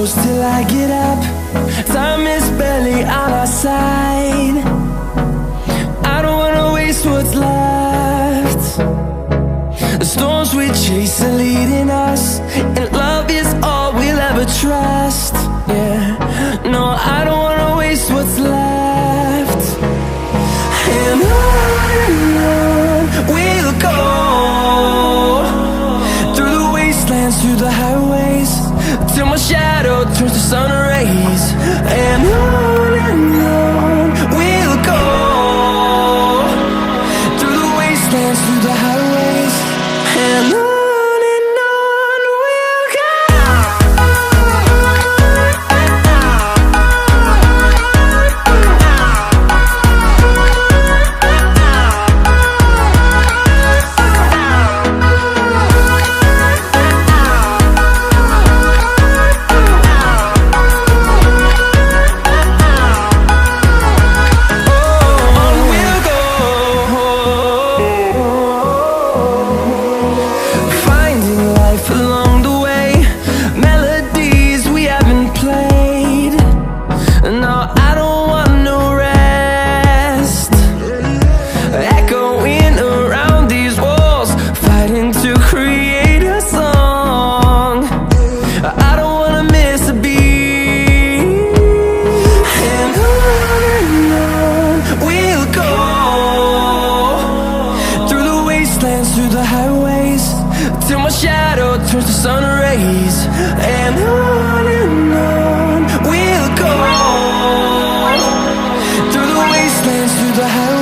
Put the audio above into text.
close till I get up. Time is barely on our side. I don't wanna waste what's left. The storms we chase are leading us, and love is all we'll ever trust. Yeah, no, I don't wanna waste what's left. And on we'll go, through the wastelands, through the highways, till my shadow turns to sun rays. And on we'll go, through the wastelands, through the highways, and on we'll go. Through the highways, till my shadow turns to sun rays. And on we'll go, through the wastelands, through the highways.